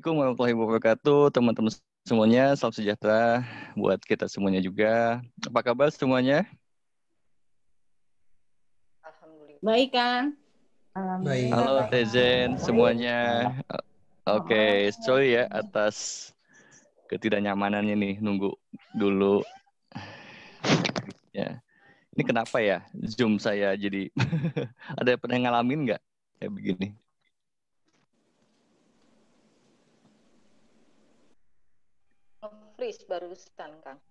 Assalamualaikum warahmatullahi wabarakatuh, teman-teman semuanya. Salam sejahtera buat kita semuanya juga. Apa kabar semuanya? Alhamdulillah. Baik, Kang. Alhamdulillah Halo baik. Tezen semuanya. Oke, sorry ya atas ketidaknyamanannya nih, nunggu dulu. Ya, ini kenapa ya Zoom saya jadi ada pernah ngalamin nggak kayak begini? Nge-freeze barusan, Kang.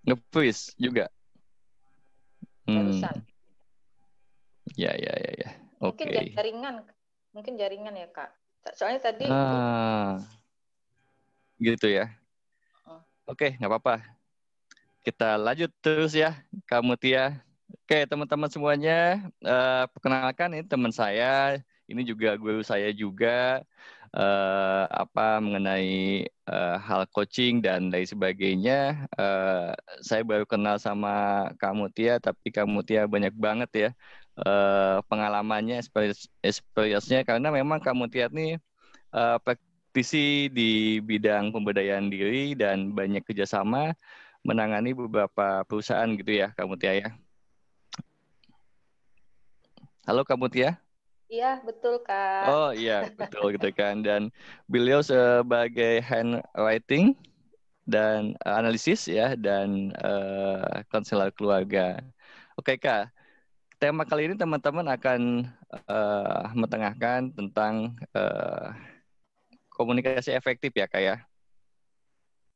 Nge-freeze juga. Barusan. Ya. Mungkin Oke. jaringan ya, Kak. Soalnya tadi Gitu ya. Oke, nggak apa-apa. Kita lanjut terus ya, Kak Mutia. Oke, teman-teman semuanya, perkenalkan ini teman saya, ini juga guru saya juga, mengenai hal coaching dan lain sebagainya. Saya baru kenal sama Kak Mutia, tapi Kak Mutia banyak banget ya pengalamannya, experience-nya, karena memang Kak Mutia ini praktisi di bidang pemberdayaan diri dan banyak kerjasama menangani beberapa perusahaan gitu ya, Kak Mutia ya. Halo Kak Mutia. iya, betul, Kak. Oh iya, betul gitu kan. Dan beliau sebagai handwriting dan analisis ya, dan konselor keluarga. Oke Kak, tema kali ini teman-teman akan mentengahkan tentang komunikasi efektif ya Kak ya.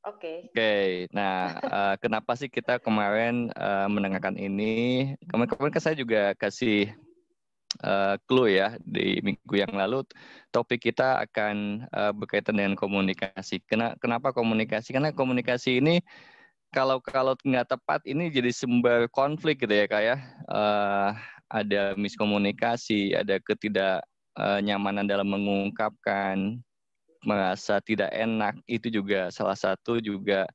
Oke. Oke, nah kenapa sih kita kemarin mendengarkan ini? Kemarin kan saya juga kasih clue ya di minggu yang lalu. Topik kita akan berkaitan dengan komunikasi. Kenapa komunikasi? Karena komunikasi ini kalau nggak tepat ini jadi sumber konflik gitu ya Kak ya. Ada miskomunikasi, ada ketidaknyamanan dalam mengungkapkan, merasa tidak enak, itu juga salah satu juga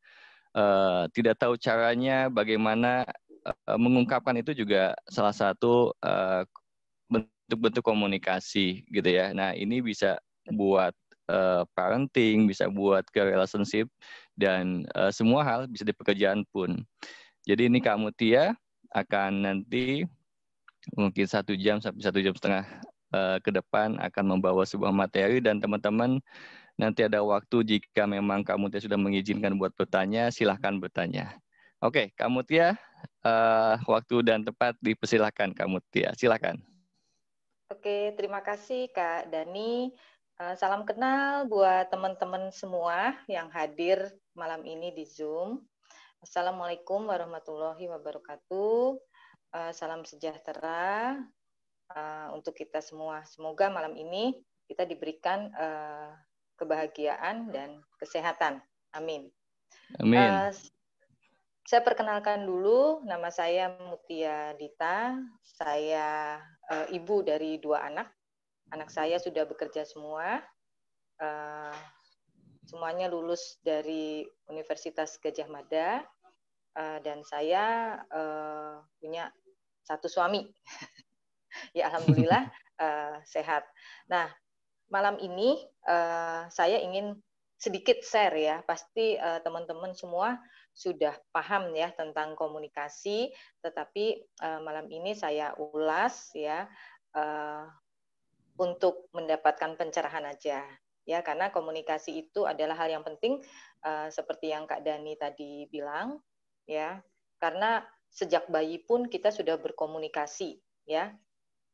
tidak tahu caranya bagaimana mengungkapkan, itu juga salah satu bentuk-bentuk komunikasi gitu ya. Nah ini bisa buat parenting, bisa buat ke relationship, dan semua hal, bisa di pekerjaan pun. Jadi ini Kak Mutia akan nanti mungkin 1 jam sampai 1,5 jam ke depan akan membawa sebuah materi, dan teman-teman nanti ada waktu jika memang Kak Mutia sudah mengizinkan buat bertanya, silahkan bertanya. Oke, Kak Mutia, waktu dan tempat dipersilahkan Kak Mutia, silahkan. Oke, terima kasih Kak Dani. Salam kenal buat teman-teman semua yang hadir malam ini di Zoom. Assalamualaikum warahmatullahi wabarakatuh. Salam sejahtera untuk kita semua. Semoga malam ini kita diberikan kebahagiaan dan kesehatan. Amin. Amin. Saya perkenalkan dulu, nama saya Mutia Dita. Saya ibu dari 2 anak. Anak saya sudah bekerja semua. Semuanya lulus dari Universitas Gadjah Mada. Dan saya punya 1 suami. Ya, alhamdulillah sehat. Nah, malam ini saya ingin sedikit share ya. Pasti teman-teman semua sudah paham ya tentang komunikasi, tetapi malam ini saya ulas ya untuk mendapatkan pencerahan aja. Ya, karena komunikasi itu adalah hal yang penting seperti yang Kak Dani tadi bilang ya. Karena sejak bayi pun kita sudah berkomunikasi ya.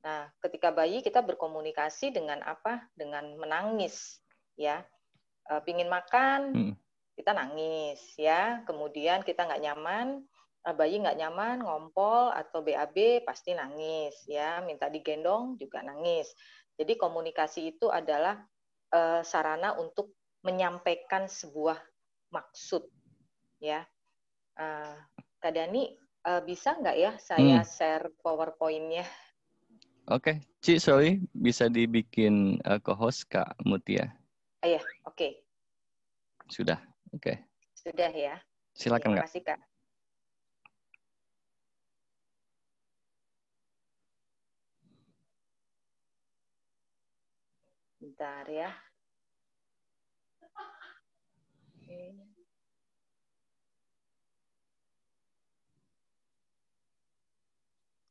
Nah, ketika bayi kita berkomunikasi dengan apa? Dengan menangis, ya. Pingin makan, kita nangis, ya. Kemudian kita nggak nyaman, bayi nggak nyaman, ngompol atau BAB pasti nangis, ya. Minta digendong juga nangis. Jadi komunikasi itu adalah sarana untuk menyampaikan sebuah maksud, ya. Kak Dani, bisa nggak ya saya share PowerPoint-nya? Oke, Ci, sorry, bisa dibikin co-host Kak Mutia? Iya, oke. Sudah, oke. Sudah ya. Silakan Terima Kak. kasih Kak. Bentar ya.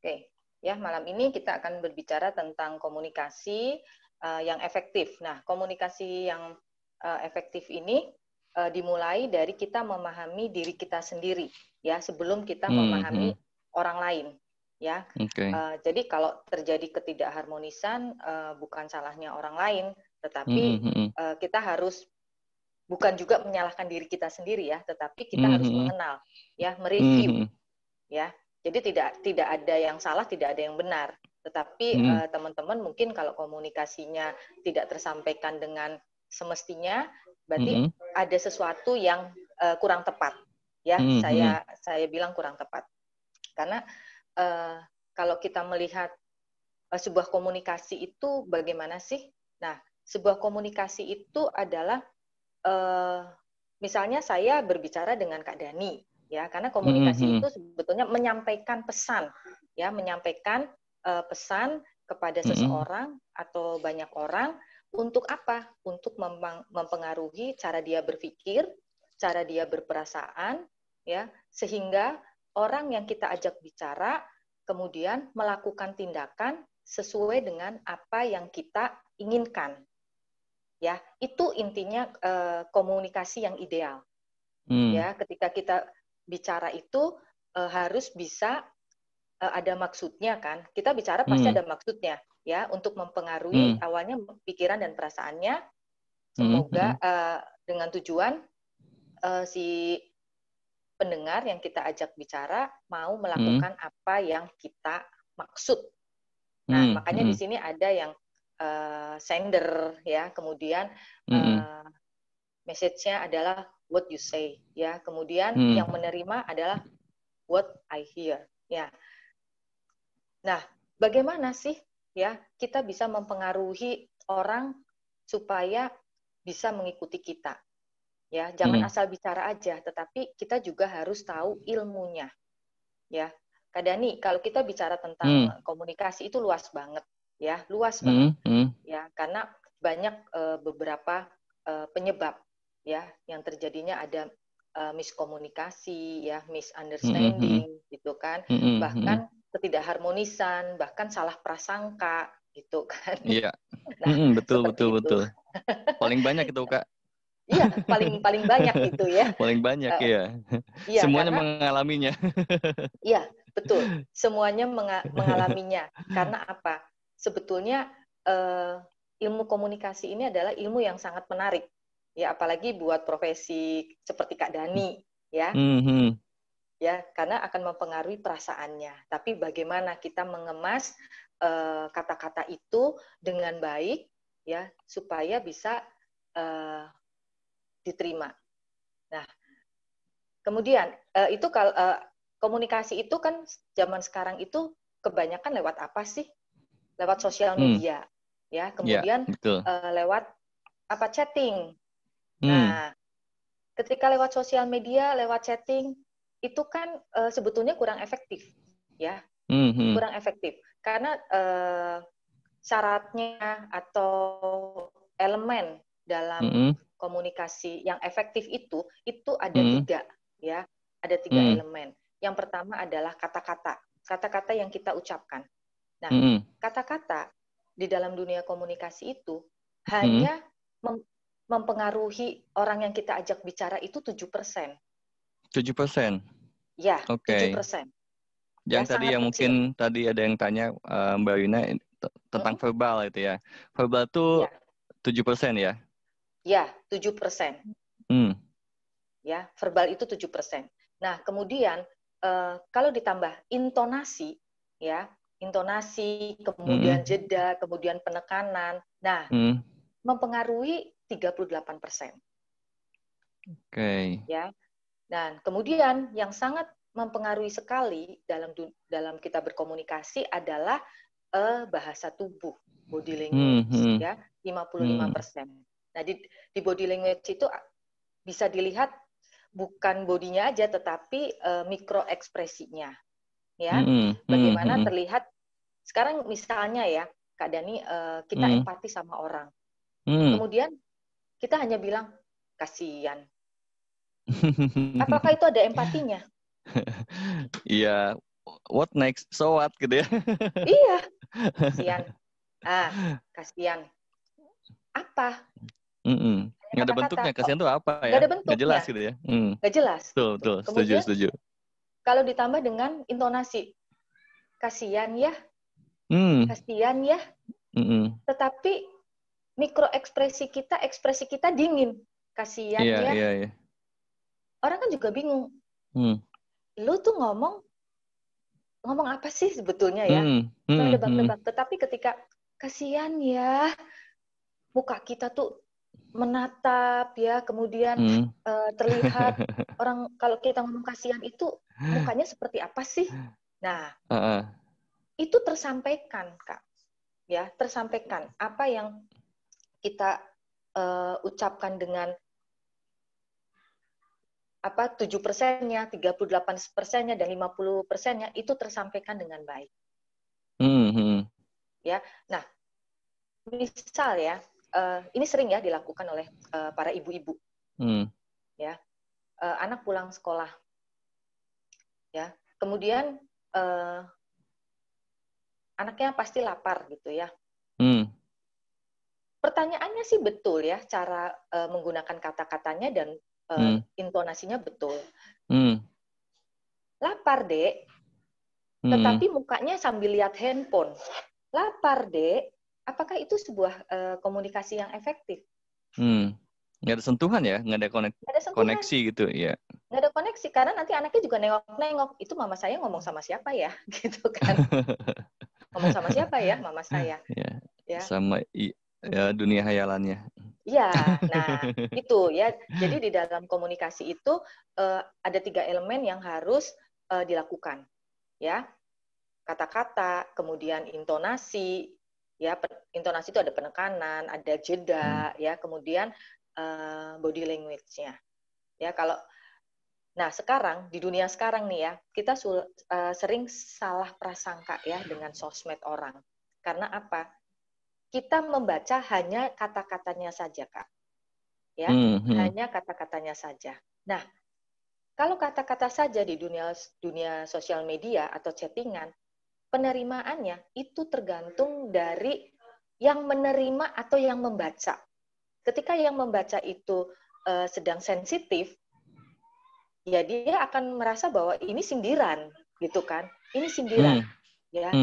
Oke, ya malam ini kita akan berbicara tentang komunikasi yang efektif. Nah, komunikasi yang efektif ini dimulai dari kita memahami diri kita sendiri, ya sebelum kita memahami orang lain, ya. Okay. Jadi kalau terjadi ketidakharmonisan bukan salahnya orang lain, tetapi kita harus bukan juga menyalahkan diri kita sendiri ya, tetapi kita harus mengenal, ya, mereview, ya. Jadi tidak ada yang salah, tidak ada yang benar. Tetapi teman-teman mungkin kalau komunikasinya tidak tersampaikan dengan semestinya, berarti ada sesuatu yang kurang tepat, ya. Saya bilang kurang tepat. Karena kalau kita melihat sebuah komunikasi itu bagaimana sih? Nah, sebuah komunikasi itu adalah misalnya saya berbicara dengan Kak Dani, ya, karena komunikasi itu sebetulnya menyampaikan pesan, ya, menyampaikan pesan kepada seseorang atau banyak orang untuk apa? Untuk mempengaruhi cara dia berpikir, cara dia berperasaan, ya, sehingga orang yang kita ajak bicara kemudian melakukan tindakan sesuai dengan apa yang kita inginkan. Ya, itu intinya komunikasi yang ideal. Ya, ketika kita bicara itu harus bisa ada maksudnya kan. Kita bicara pasti ada maksudnya, ya, untuk mempengaruhi awalnya pikiran dan perasaannya. Semoga dengan tujuan si pendengar yang kita ajak bicara mau melakukan apa yang kita maksud. Nah, makanya di sini ada yang sender, ya, kemudian message-nya adalah what you say, ya, kemudian yang menerima adalah what I hear, ya. Nah, bagaimana sih, ya, kita bisa mempengaruhi orang supaya bisa mengikuti kita, ya, jangan asal bicara aja, tetapi kita juga harus tahu ilmunya, ya. Kak Dani, kalau kita bicara tentang komunikasi itu luas banget, ya, luas banget, ya, karena banyak beberapa penyebab, ya, yang terjadinya ada miskomunikasi, ya, misunderstanding, gitu kan, bahkan ketidakharmonisan, bahkan salah prasangka, gitu kan. Iya, Nah, betul. Paling banyak itu, Kak. Iya, paling banyak gitu ya. Paling banyak ya. Iya, Semuanya karena mengalaminya. iya, betul. Semuanya mengalaminya. Karena apa? Sebetulnya ilmu komunikasi ini adalah ilmu yang sangat menarik. Ya, apalagi buat profesi seperti Kak Dani, ya. Ya, karena akan mempengaruhi perasaannya. Tapi bagaimana kita mengemas kata-kata itu dengan baik, ya, supaya bisa diterima. Nah, kemudian itu kalau komunikasi itu kan zaman sekarang itu kebanyakan lewat apa sih? Lewat sosial media, ya. Kemudian lewat apa, chatting. Nah, ketika lewat sosial media, lewat chatting itu kan sebetulnya kurang efektif, ya. Kurang efektif karena syaratnya atau elemen dalam komunikasi yang efektif itu ada tiga, ya, ada tiga elemen. Yang pertama adalah kata-kata yang kita ucapkan. Nah, kata-kata di dalam dunia komunikasi itu hanya mempengaruhi orang yang kita ajak bicara itu 7%. 7%? Ya, okay. 7%. Yang ya, tadi yang mungkin tadi ada yang tanya Mbak Wina tentang verbal itu ya. Verbal itu 7% ya? Ya, 7%. Ya, verbal itu 7%. Nah, kemudian kalau ditambah intonasi, ya, intonasi, kemudian jeda, kemudian penekanan, nah, mempengaruhi 38%. Oke. Ya. Dan kemudian yang sangat mempengaruhi sekali dalam kita berkomunikasi adalah bahasa tubuh, body language, ya, 55%. Nah, di body language itu bisa dilihat bukan bodinya aja, tetapi mikro ekspresinya, ya. Bagaimana terlihat sekarang misalnya ya, Kak Dani, kita empati sama orang, kemudian kita hanya bilang kasihan, Apakah itu ada empatinya? Iya, what next? So what gitu ya. Iya, kasihan. Kasihan. Apa? Nggak ada Kata-kata. bentuknya, Oh, kasihan tuh apa nggak ya? ada Nggak jelas bentuknya. gitu ya. Nggak jelas Betul, gitu. betul. Setuju, Kemudian setuju. kalau ditambah dengan intonasi, kasihan ya, Hmm. kasihan ya. Mm-mm. Tetapi mikro ekspresi kita dingin. Kasihan Iya, ya. iya, iya. Orang kan juga bingung. Hmm. Lu tuh ngomong apa sih sebetulnya ya? Hmm. Hmm. Hmm. Menebak-nebak. Tetapi ketika kasihan ya, muka kita tuh menatap ya, kemudian Hmm. terlihat orang kalau kita ngomong kasihan itu mukanya seperti apa sih? Nah, itu tersampaikan, Kak. Ya, tersampaikan apa yang kita ucapkan dengan 7%-nya, 38%-nya, dan 50%-nya itu tersampaikan dengan baik. Ya, nah, misal ya, ini sering ya dilakukan oleh para ibu-ibu. Ya, anak pulang sekolah, ya, kemudian anaknya pasti lapar gitu ya. Pertanyaannya sih betul ya, cara menggunakan kata-katanya dan intonasinya betul. Lapar, Dek. Tetapi mukanya sambil lihat handphone. Lapar, Dek. Apakah itu sebuah komunikasi yang efektif? Nggak ada sentuhan ya, nggak ada koneksi gitu ya. Nggak ada koneksi, karena nanti anaknya juga nengok-nengok. Itu mama saya ngomong sama siapa ya? Gitu kan. Ngomong sama siapa ya mama saya? Ya. Sama ya, dunia hayalannya. Iya, nah itu ya. Jadi di dalam komunikasi itu ada 3 elemen yang harus dilakukan, ya. Kata-kata, kemudian intonasi, ya. Intonasi itu ada penekanan, ada jeda, ya. Kemudian body language-nya, ya. Nah sekarang di dunia sekarang nih ya, kita sering salah prasangka ya dengan sosmed orang. Karena apa? Kita membaca hanya kata-katanya saja, Kak. Ya, hanya kata-katanya saja. Nah, kalau kata-kata saja di dunia sosial media atau chattingan, penerimaannya itu tergantung dari yang menerima atau yang membaca. Ketika yang membaca itu sedang sensitif, ya dia akan merasa bahwa ini sindiran, gitu kan? Ini sindiran, ya.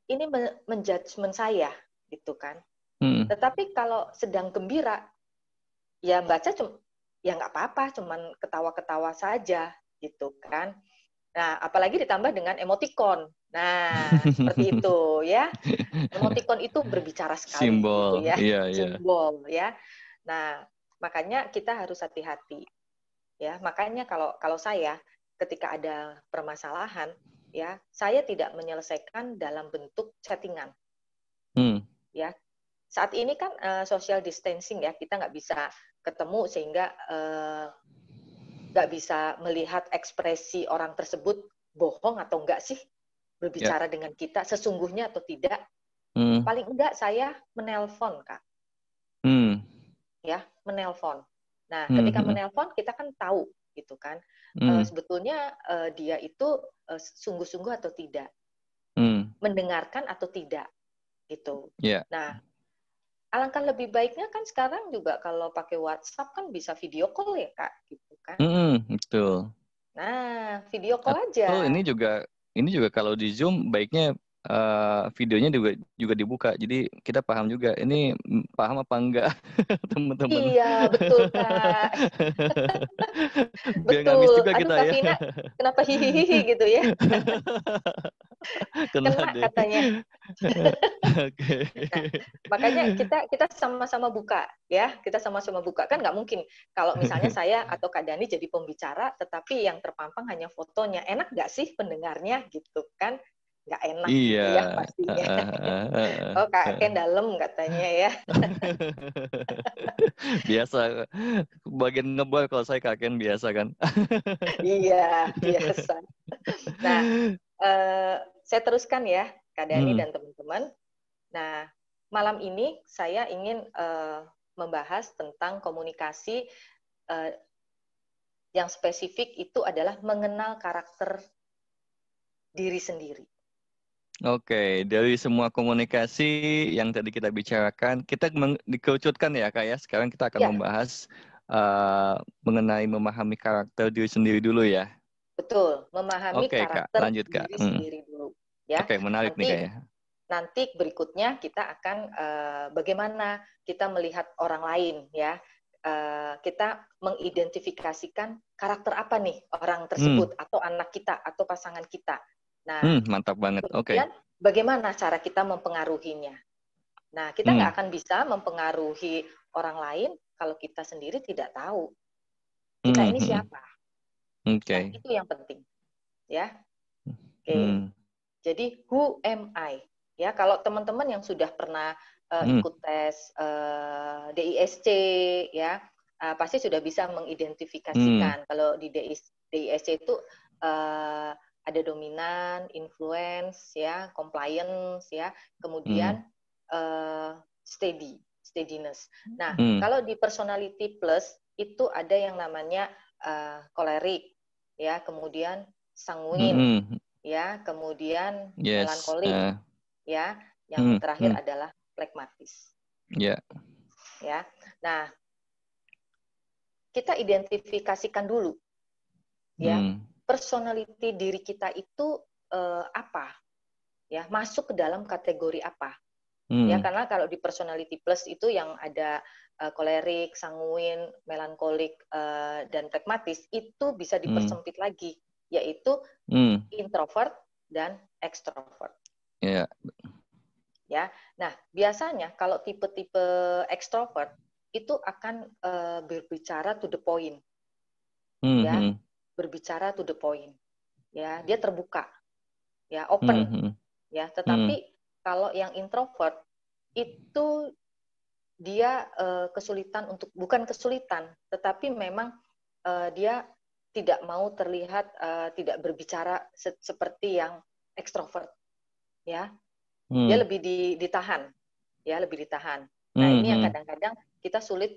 Ini menjudgment saya, gitu kan? Tetapi kalau sedang gembira, ya baca ya nggak apa-apa, cuman ketawa-ketawa saja gitu kan. Nah, apalagi ditambah dengan emoticon. Nah, seperti itu ya. Emoticon itu berbicara sekali gitu Simbol, ya. iya, iya. Simbol ya. Nah, makanya kita harus hati-hati. Ya, makanya kalau saya ketika ada permasalahan ya, saya tidak menyelesaikan dalam bentuk chattingan. Ya. Saat ini kan social distancing ya, kita nggak bisa ketemu sehingga nggak bisa melihat ekspresi orang tersebut bohong atau enggak sih berbicara dengan kita sesungguhnya atau tidak. Paling enggak saya menelpon, Kak. Ya, menelpon. Nah, ketika menelpon kita kan tahu gitu kan. Sebetulnya dia itu sungguh-sungguh atau tidak. Mendengarkan atau tidak gitu. Nah, alangkah lebih baiknya kan sekarang juga kalau pakai WhatsApp kan bisa video call ya, Kak, gitu kan. Betul. Nah, video call aja. Ini juga kalau di Zoom baiknya videonya juga dibuka. Jadi kita paham juga ini paham apa enggak teman-teman. Iya, betul, Kak. Biar nggak miss Betul. juga Aduh, kita Kak ya. Vina, kenapa hihihi gitu ya? Kena deh. Katanya. Oke. Nah, makanya kita sama-sama buka ya, kita sama-sama buka, kan nggak mungkin kalau misalnya saya atau Kak Dani jadi pembicara tetapi yang terpampang hanya fotonya, enak nggak sih pendengarnya gitu kan? Nggak enak gitu ya pastinya. Oh, Kak Ken dalam katanya ya. Biasa bagian ngebal kalau saya Kak Ken biasa kan. Iya, biasa. Nah, saya teruskan ya Kak Dani dan teman-teman. Nah, malam ini saya ingin membahas tentang komunikasi yang spesifik itu adalah mengenal karakter diri sendiri. Oke, dari semua komunikasi yang tadi kita bicarakan, kita dikerucutkan ya Kak ya. Sekarang kita akan Ya, membahas mengenai memahami karakter diri sendiri dulu ya. betul. Memahami Oke Kak, karakter lanjut Kak. diri sendiri dulu. Ya, Oke, menarik nih Kak ya. nanti berikutnya kita akan bagaimana kita melihat orang lain ya. Kita mengidentifikasikan karakter apa nih orang tersebut atau anak kita atau pasangan kita. Nah, Mantap banget. Oke. kemudian bagaimana cara kita mempengaruhinya? Nah, kita nggak akan bisa mempengaruhi orang lain kalau kita sendiri tidak tahu kita ini siapa. Nah, Oke. itu yang penting, ya. Oke. Jadi who am I? Ya, kalau teman-teman yang sudah pernah ikut tes DISC, ya, pasti sudah bisa mengidentifikasikan. Kalau di DISC itu ada dominan, influence, ya, compliance, ya, kemudian steadiness. Nah, kalau di personality plus itu ada yang namanya kolerik, ya, kemudian sanguin, ya, kemudian melankolik, ya, yang terakhir adalah flegmatis. Ya. Ya, nah kita identifikasikan dulu, ya, personality diri kita itu apa, ya, masuk ke dalam kategori apa. Ya, karena kalau di personality plus itu yang ada kolerik, sanguin, melankolik, dan flegmatis itu bisa dipersempit lagi, yaitu introvert dan extrovert. Yeah. Ya, nah biasanya kalau tipe-tipe extrovert itu akan berbicara to the point, ya, berbicara to the point, ya, dia terbuka, ya, open, ya. Tetapi kalau yang introvert itu dia kesulitan untuk, bukan kesulitan, tetapi memang dia tidak mau terlihat tidak berbicara seperti yang ekstrovert, ya. Dia lebih ditahan, ya, lebih ditahan. Nah, ini yang kadang-kadang kita sulit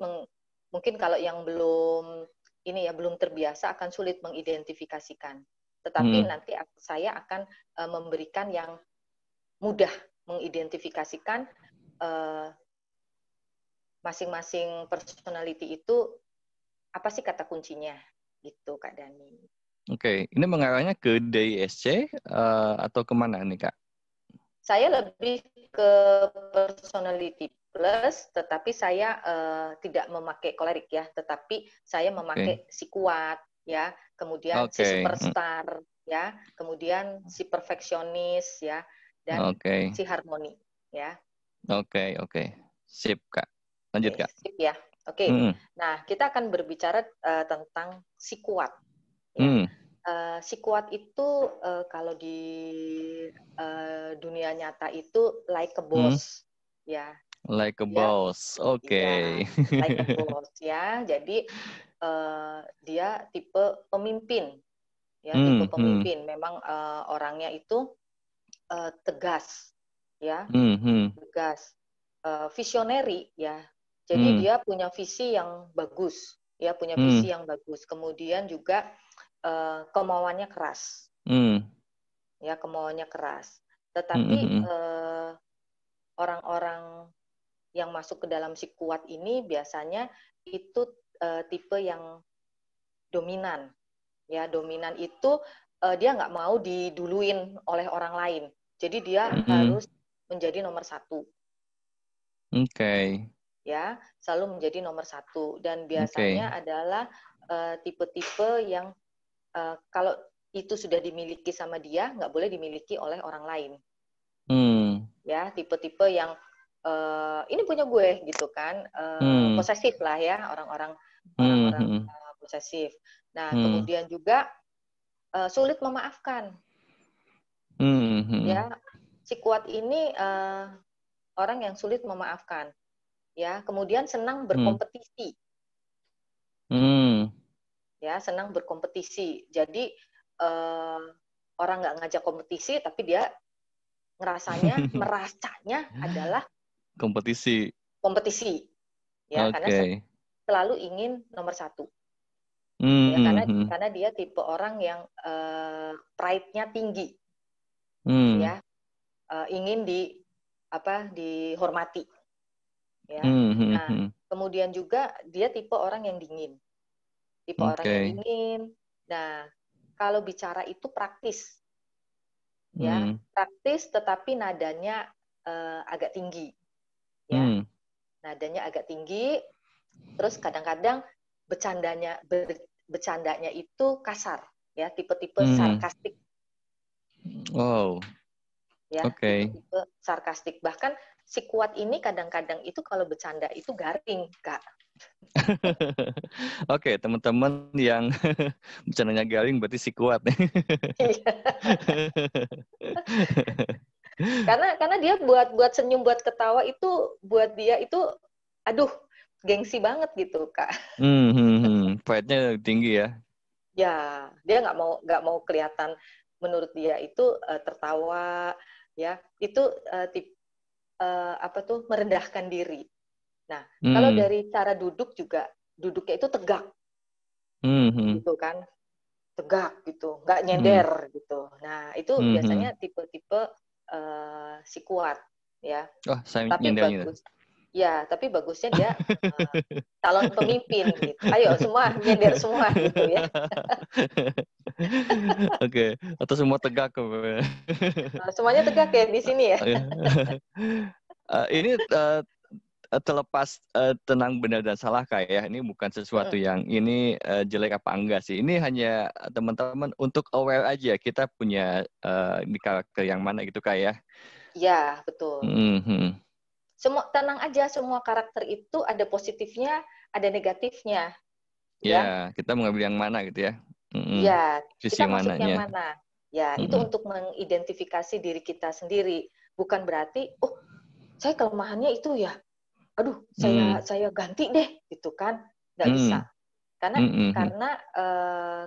mungkin kalau yang belum ini ya belum terbiasa akan sulit mengidentifikasikan. Tetapi nanti saya akan memberikan yang mudah mengidentifikasikan masing-masing personality itu apa sih kata kuncinya, gitu Kak Dani. Oke, ini mengarahnya ke DISC atau kemana nih Kak? Saya lebih ke personality plus, tetapi saya tidak memakai kolerik ya, tetapi saya memakai si kuat, ya, kemudian si superstar, ya, kemudian si perfeksionis, ya, dan si harmoni, ya. Oke. Sip Kak. Lanjut Kak. Sip ya. Oke. Nah, kita akan berbicara tentang si kuat, ya. Si kuat itu kalau di dunia nyata itu like a boss, ya. Like a boss, oke. Ya, like a boss, ya. Jadi dia tipe pemimpin, ya, tipe pemimpin. Memang orangnya itu tegas, ya, tegas, visionary, ya. Jadi dia punya visi yang bagus, ya, punya visi yang bagus. Kemudian juga kemauannya keras, ya, kemauannya keras. Tetapi orang-orang yang masuk ke dalam si kuat ini biasanya itu tipe yang dominan, ya. Dominan itu dia nggak mau diduluin oleh orang lain. Jadi dia harus menjadi nomor satu. Oke. Ya, selalu menjadi nomor satu. Dan biasanya adalah tipe-tipe yang kalau itu sudah dimiliki sama dia, nggak boleh dimiliki oleh orang lain. Ya, tipe-tipe yang ini punya gue gitu kan, posesif lah ya, orang-orang posesif. Nah, kemudian juga sulit memaafkan. Ya, si kuat ini orang yang sulit memaafkan. Ya, kemudian senang berkompetisi. Ya, senang berkompetisi. Jadi orang nggak ngajak kompetisi, tapi dia merasanya adalah kompetisi. Ya, karena selalu ingin nomor satu. Ya, karena dia tipe orang yang pride-nya tinggi, ya, ingin dihormati, ya. Nah, kemudian juga dia tipe orang yang dingin, orang yang dingin. Nah, kalau bicara itu praktis, ya, praktis, tetapi nadanya agak tinggi, ya, nadanya agak tinggi. Terus kadang-kadang bercandanya itu kasar, ya, tipe-tipe sarkastik. Wow. Ya, tipe-tipe sarkastik. Bahkan si Kuat ini kadang-kadang itu kalau bercanda itu garing, Kak. Oke, teman-teman yang bercandanya garing berarti si Kuat. karena dia buat senyum, buat ketawa itu buat dia itu aduh, gengsi banget gitu, Kak. Pride-nya tinggi ya. Ya, dia nggak mau kelihatan, menurut dia itu tertawa, ya, itu merendahkan diri. Nah, kalau dari cara duduk juga, duduknya itu tegak, gitu kan, tegak gitu, nggak nyender gitu. Nah, itu biasanya tipe-tipe si Kuat, ya. Oh, saya Tapi nyendernya. bagus, ya. Tapi bagusnya dia calon pemimpin gitu. Ayo semua nyender semua gitu ya. Oke, atau semua tegak. Semuanya tegak ya di sini ya. Ini terlepas tenang benar dan salah kayak ini bukan sesuatu yang ini jelek apa enggak sih. Ini hanya teman-teman untuk aware aja kita punya di karakter yang mana gitu kayak. Ya, betul. Semua tenang aja, semua karakter itu ada positifnya, ada negatifnya. Ya, kita mengambil yang mana gitu ya. Ya, kita masuk yang mananya. mana. Ya, itu untuk mengidentifikasi diri kita sendiri. Bukan berarti, oh, saya kelemahannya itu ya. Aduh, saya ganti deh, gitu kan. Nggak bisa. Karena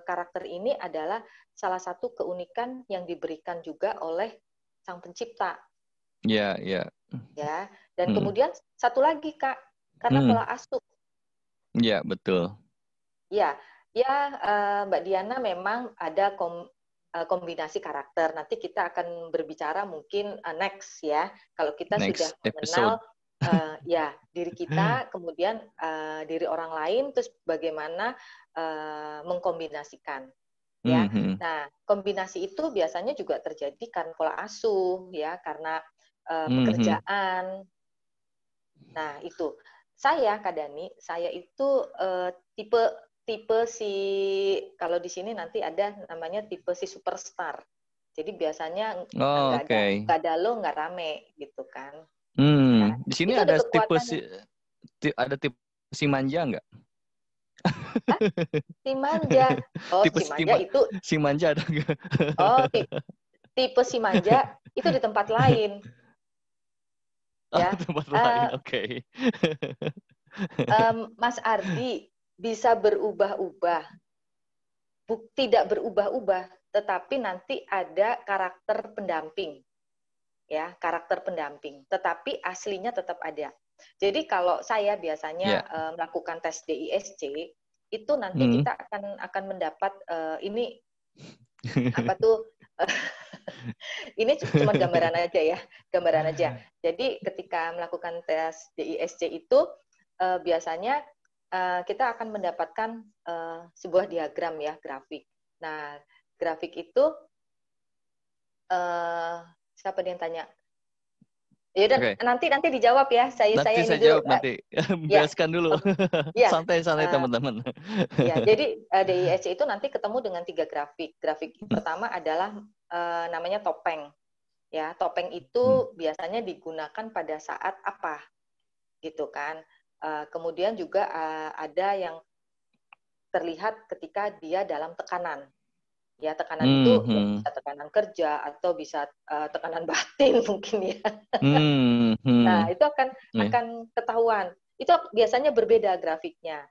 karakter ini adalah salah satu keunikan yang diberikan juga oleh Sang Pencipta. Ya, ya. Ya, dan kemudian satu lagi, Kak, karena pola asuh. Ya, betul. Ya, Mbak Diana memang ada kombinasi karakter. Nanti kita akan berbicara mungkin next ya. Kalau kita sudah mengenal ya diri kita, kemudian diri orang lain, terus bagaimana mengkombinasikan. Ya, nah kombinasi itu biasanya juga terjadi karena pola asuh, ya, karena pekerjaan. Nah itu saya Kak Dani, saya itu tipe si, kalau di sini nanti ada namanya tipe si superstar. Jadi biasanya nggak ada lo nggak rame gitu kan. Nah, di sini itu ada tipe si manja nggak? Si manja. Oh, tipe si manja itu. Si manja ada nggak? Oh, tipe si manja itu di tempat lain. Ya. Tempat lain, oke. Mas Ardi bisa berubah-ubah. Tidak berubah-ubah, tetapi nanti ada karakter pendamping. Ya, karakter pendamping. Tetapi aslinya tetap ada. Jadi kalau saya biasanya melakukan tes DISC, itu nanti kita akan mendapat ini apa tuh? Ini cuma gambaran aja ya, gambaran aja. Jadi ketika melakukan tes DISC itu biasanya kita akan mendapatkan sebuah diagram ya, grafik. Nah, grafik itu siapa yang tanya? Ya, nanti dijawab ya. Saya ini jawab dulu. Nanti. Bereskan dulu. Santai-santai teman-teman. Ya, jadi DISC itu nanti ketemu dengan 3 grafik. Grafik pertama adalah namanya topeng. Ya, topeng itu biasanya digunakan pada saat apa? Gitu kan. Kemudian juga ada yang terlihat ketika dia dalam tekanan. Ya, tekanan itu ya bisa tekanan kerja atau bisa tekanan batin mungkin ya. Nah, itu akan ketahuan. Itu biasanya berbeda grafiknya.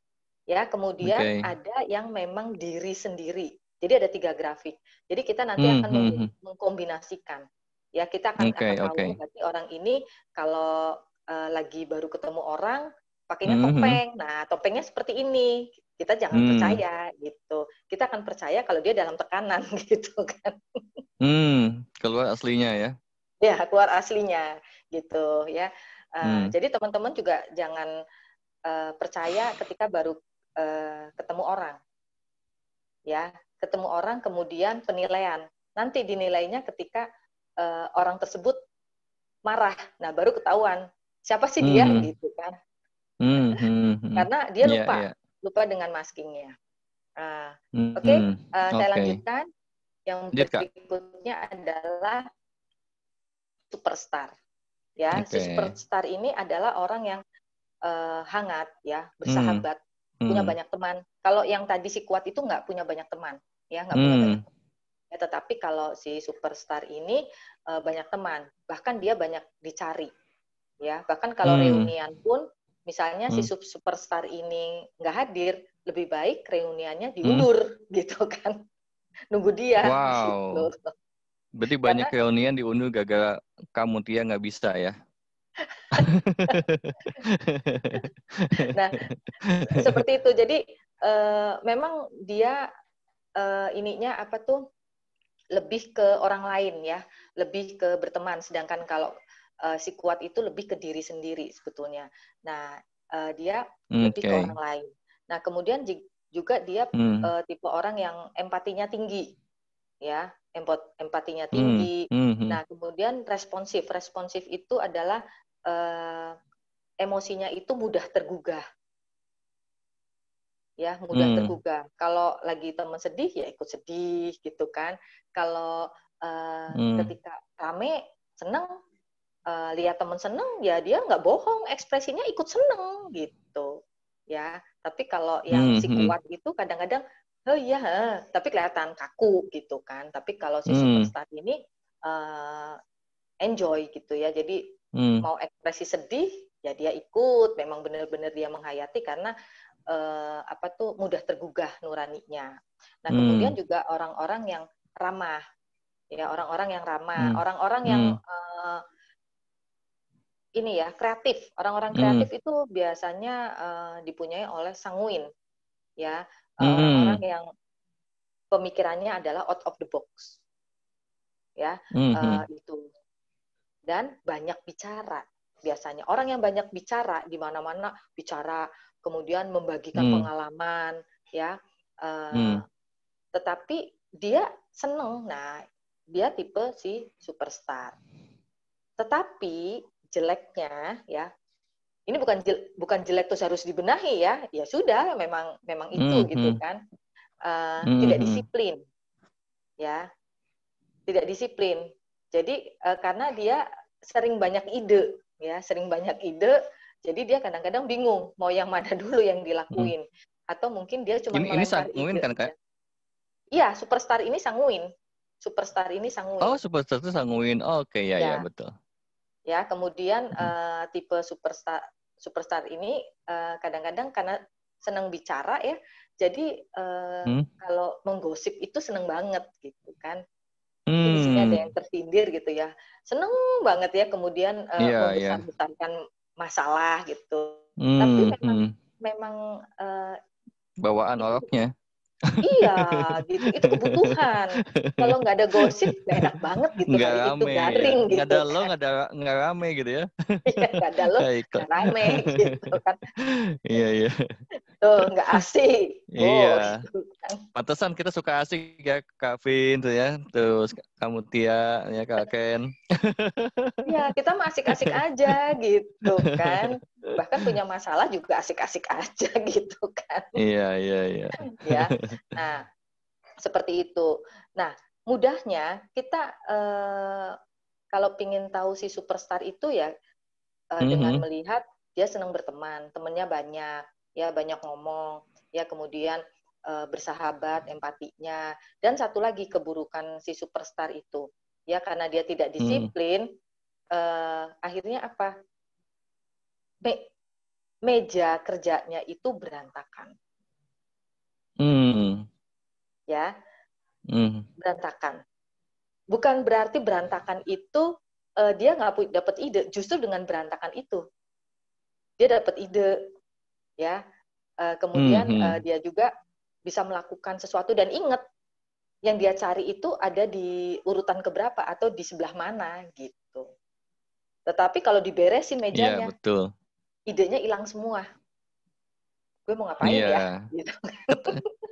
Ya, kemudian ada yang memang diri sendiri. Jadi ada 3 grafik. Jadi kita nanti akan mengkombinasikan. Ya, kita akan tahu berarti orang ini kalau lagi baru ketemu orang pakainya topeng. Nah, topengnya seperti ini kita jangan percaya gitu. Kita akan percaya kalau dia dalam tekanan gitu kan. Keluar aslinya ya. Ya, keluar aslinya gitu ya. Jadi teman-teman juga jangan percaya ketika baru ketemu orang. Ya, ketemu orang kemudian penilaian. Nanti dinilainya ketika orang tersebut marah. Nah, baru ketahuan siapa sih dia gitu kan. Karena dia lupa dengan maskingnya. Oke. Saya lanjutkan. Yang berikutnya adalah superstar. Ya, si superstar ini adalah orang yang hangat, ya, bersahabat, punya banyak teman. Kalau yang tadi si kuat itu nggak punya banyak teman, ya, nggak punya banyak teman. Ya, tetapi kalau si superstar ini banyak teman, bahkan dia banyak dicari, ya. Bahkan kalau reunian pun, misalnya si superstar ini nggak hadir, lebih baik reuniannya diundur, gitu kan. Nunggu dia. Wow. Gitu. Berarti banyak reunian diundur gara-gara kamu Tia nggak bisa ya? Nah, seperti itu. Jadi memang dia ininya apa tuh lebih ke orang lain ya, lebih ke berteman. Sedangkan kalau si kuat itu lebih ke diri sendiri sebetulnya. Nah, dia lebih ke orang lain. Nah, kemudian juga dia tipe orang yang empatinya tinggi, ya, empatinya tinggi. Nah, kemudian responsif. Responsif itu adalah emosinya itu mudah tergugah. Ya, mudah tergugah. Kalau lagi teman sedih, ya ikut sedih, gitu kan. Kalau ketika rame, seneng, lihat teman seneng, ya dia nggak bohong, ekspresinya ikut seneng, gitu. Ya, tapi kalau yang si kuat itu kadang-kadang, oh iya, tapi kelihatan kaku, gitu kan. Tapi kalau si superstar ini enjoy, gitu ya. Jadi mau ekspresi sedih, ya dia ikut. Memang benar-benar dia menghayati karena apa tuh mudah tergugah nuraninya. Nah, kemudian juga orang-orang yang ramah, ya, orang-orang yang ramah, orang-orang yang ini ya kreatif. Orang-orang kreatif itu biasanya dipunyai oleh sanguin, ya, orang-orang yang pemikirannya adalah out of the box, ya, itu, dan banyak bicara. Biasanya orang yang banyak bicara di mana-mana bicara, kemudian membagikan pengalaman, ya. Tetapi dia seneng. Nah, dia tipe si superstar. Tetapi jeleknya, ya, ini bukan jelek terus harus dibenahi ya. Ya sudah, memang itu gitu kan. Tidak disiplin, ya, tidak disiplin. Jadi karena dia sering banyak ide, ya, sering banyak ide. Jadi dia kadang-kadang bingung mau yang mana dulu yang dilakuin, atau mungkin dia cuma melempar ide. Kan, Kak? Iya, superstar ini sanguin. Superstar ini sanguin. Oh, superstar itu sanguin. Oh, oke, ya, betul. Ya, kemudian tipe superstar ini kadang-kadang karena senang bicara ya, jadi kalau menggosip itu senang banget gitu kan. Mungkin di sini ada yang tersindir gitu ya. Seneng banget ya, kemudian membesar-besarkan masalah gitu. Tapi memang bawaan orangnya. Iya, gitu. Itu kebutuhan. Kalau nggak ada gosip, nggak enak banget gitu. Nggak Hari rame, itu garing ya. gitu. Nggak ada lo, nggak rame gitu ya. Iya, nggak ada lo, nggak rame gitu kan. Iya. Tuh, nggak asik. Iya. Gitu kan. Pantesan kita suka asik ya, Kak Vin tuh ya. Terus kamu Tia, ya Kak Ken. Iya, kita mah asik-asik aja gitu kan. Bahkan punya masalah juga asik-asik aja gitu kan. Iya. Ya, nah seperti itu. Nah, mudahnya kita kalau ingin tahu si superstar itu ya dengan melihat dia senang berteman, temennya banyak, ya banyak ngomong, ya kemudian bersahabat, empatinya, dan satu lagi keburukan si superstar itu, ya karena dia tidak disiplin, akhirnya apa? Meja kerjanya itu berantakan. Ya, berantakan. Bukan berarti berantakan itu dia nggak dapat ide. Justru dengan berantakan itu dia dapat ide, ya. kemudian Hmm. dia juga bisa melakukan sesuatu dan ingat yang dia cari itu ada di urutan keberapa atau di sebelah mana gitu. Tetapi kalau diberesin Iya, mejanya, betul. idenya hilang semua. Gue mau ngapain Iya. ya? Gitu.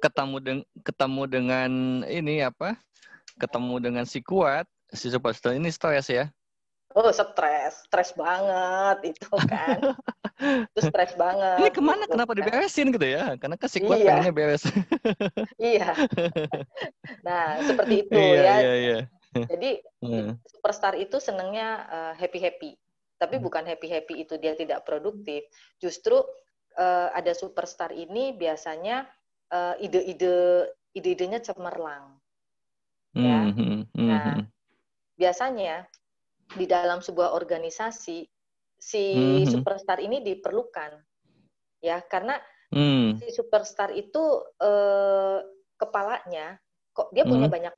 Ket- ketemu dengan ini apa? Ketemu dengan si kuat, si superstar ini stres ya. Oh, stres banget itu kan. Itu stres Ini banget kemana? gitu Kenapa kan. diberesin gitu ya? Karena kan si kuat Iya, pengennya beres. iya. Nah, seperti itu Iya, ya. iya, iya. Jadi Hmm. superstar itu senangnya happy-happy. Tapi bukan happy-happy itu dia tidak produktif. Justru ada superstar ini biasanya ide-idenya cemerlang, ya. Hmm. Nah, Hmm. biasanya di dalam sebuah organisasi si Hmm. superstar ini diperlukan, ya, karena Hmm. si superstar itu kepalanya kok dia punya Hmm. banyak